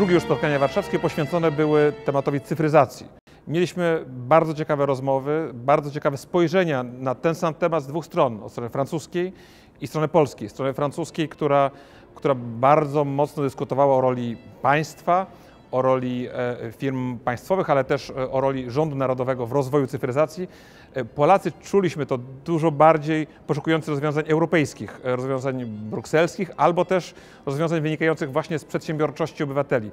Drugie już spotkania warszawskie poświęcone były tematowi cyfryzacji. Mieliśmy bardzo ciekawe rozmowy, bardzo ciekawe spojrzenia na ten sam temat z dwóch stron, od strony francuskiej i strony polskiej. Strony francuskiej, która bardzo mocno dyskutowała o roli państwa, o roli firm państwowych, ale też o roli rządu narodowego w rozwoju cyfryzacji. Polacy czuliśmy to dużo bardziej poszukujący rozwiązań europejskich, rozwiązań brukselskich, albo też rozwiązań wynikających właśnie z przedsiębiorczości obywateli.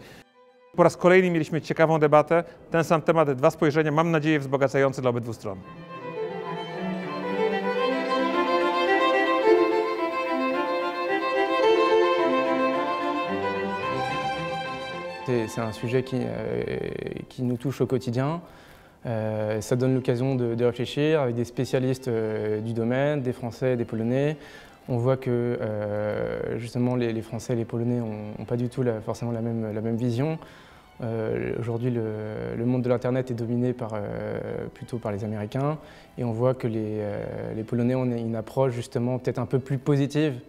Po raz kolejny mieliśmy ciekawą debatę, ten sam temat, dwa spojrzenia, mam nadzieję, wzbogacające dla obydwu stron. C'est un sujet qui nous touche au quotidien. Ça donne l'occasion de réfléchir avec des spécialistes du domaine, des Français et des Polonais. On voit que justement les Français et les Polonais n'ont pas du tout forcément la même vision. Aujourd'hui, le monde de l'Internet est dominé plutôt par les Américains et on voit que les Polonais ont une approche justement peut-être un peu plus positive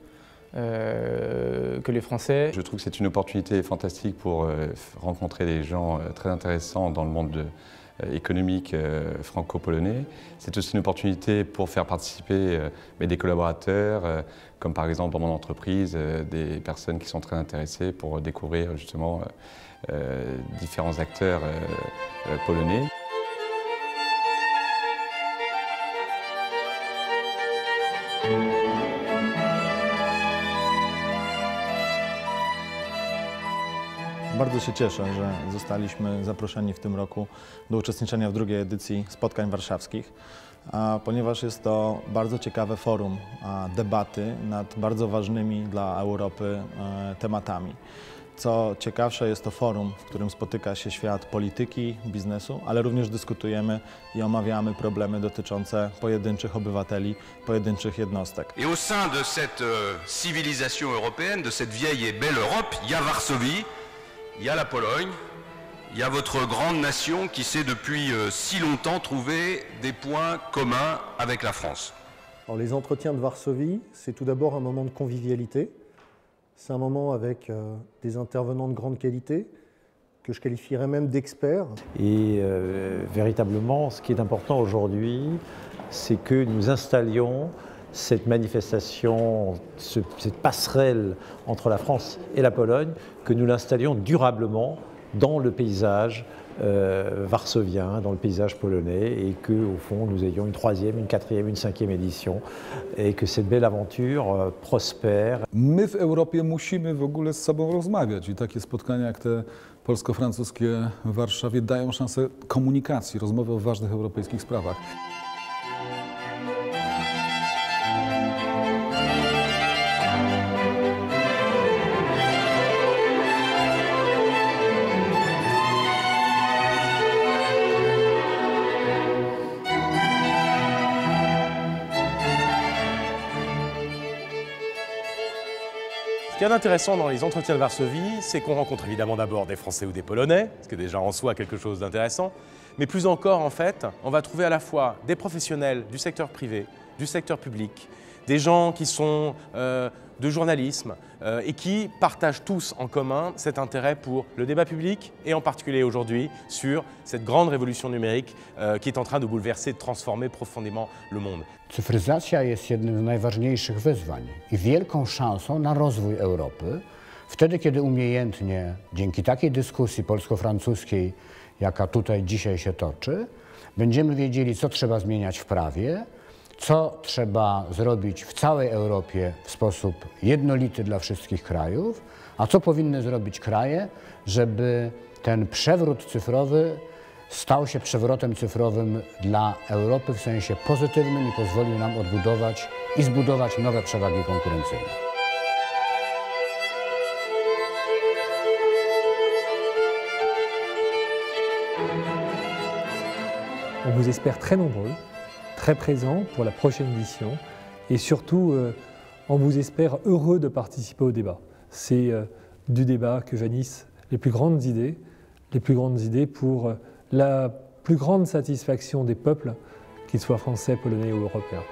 que les Français. Je trouve que c'est une opportunité fantastique pour rencontrer des gens très intéressants dans le monde économique franco-polonais. C'est aussi une opportunité pour faire participer des collaborateurs, comme par exemple dans mon entreprise, des personnes qui sont très intéressées pour découvrir justement différents acteurs polonais. Bardzo się cieszę, że zostaliśmy zaproszeni w tym roku do uczestniczenia w drugiej edycji Spotkań Warszawskich, ponieważ jest to bardzo ciekawe forum debaty nad bardzo ważnymi dla Europy tematami. Co ciekawsze, jest to forum, w którym spotyka się świat polityki, biznesu, ale również dyskutujemy i omawiamy problemy dotyczące pojedynczych obywateli, pojedynczych jednostek. Et au sein de cette civilisation européenne, de cette vieille et belle Europe, il y a Varsovie, il y a la Pologne, il y a votre grande nation qui sait depuis si longtemps trouver des points communs avec la France. Alors, les entretiens de Varsovie, c'est tout d'abord un moment de convivialité. C'est un moment avec des intervenants de grande qualité, que je qualifierais même d'experts. Et véritablement, ce qui est important aujourd'hui, c'est que nous installions cette manifestation, cette passerelle entre la France et la Pologne, que nous l'installions durablement dans le paysage varsovien, dans le paysage polonais, et qu'au fond nous ayons une troisième, une quatrième, une cinquième édition, et que cette belle aventure prospère. My w Europie musimy w ogóle z sobą rozmawiać i takie spotkania jak te polsko-francuskie w Warszawie dają szansę komunikacji, rozmowy o ważnych europejskich sprawach. Ce qu'il y a d'intéressant dans les entretiens de Varsovie, c'est qu'on rencontre évidemment d'abord des Français ou des Polonais, ce qui est déjà en soi quelque chose d'intéressant, mais plus encore en fait, on va trouver à la fois des professionnels du secteur privé, du secteur public, des gens qui sont de journalisme et qui partagent tous en commun cet intérêt pour le débat public et en particulier aujourd'hui sur cette grande révolution numérique qui est en train de bouleverser, de transformer profondément le monde. Cyfryzacja jest jednym z najważniejszych wyzwań i wielką szansą na rozwój Europy, wtedy kiedy umiejętnie, dzięki takiej dyskusji polsko-francuskiej, jaka tutaj dzisiaj się toczy, będziemy wiedzieli, co trzeba zmieniać w prawie, co trzeba zrobić w całej Europie w sposób jednolity dla wszystkich krajów, a co powinny zrobić kraje, żeby ten przewrót cyfrowy stał się przewrotem cyfrowym dla Europy w sensie pozytywnym i pozwolił nam odbudować i zbudować nowe przewagi konkurencyjne. On vous espère très nombreux, très présents pour la prochaine édition et surtout on vous espère heureux de participer au débat. C'est du débat que jaillissent les plus grandes idées pour la plus grande satisfaction des peuples, qu'ils soient français, polonais ou européens.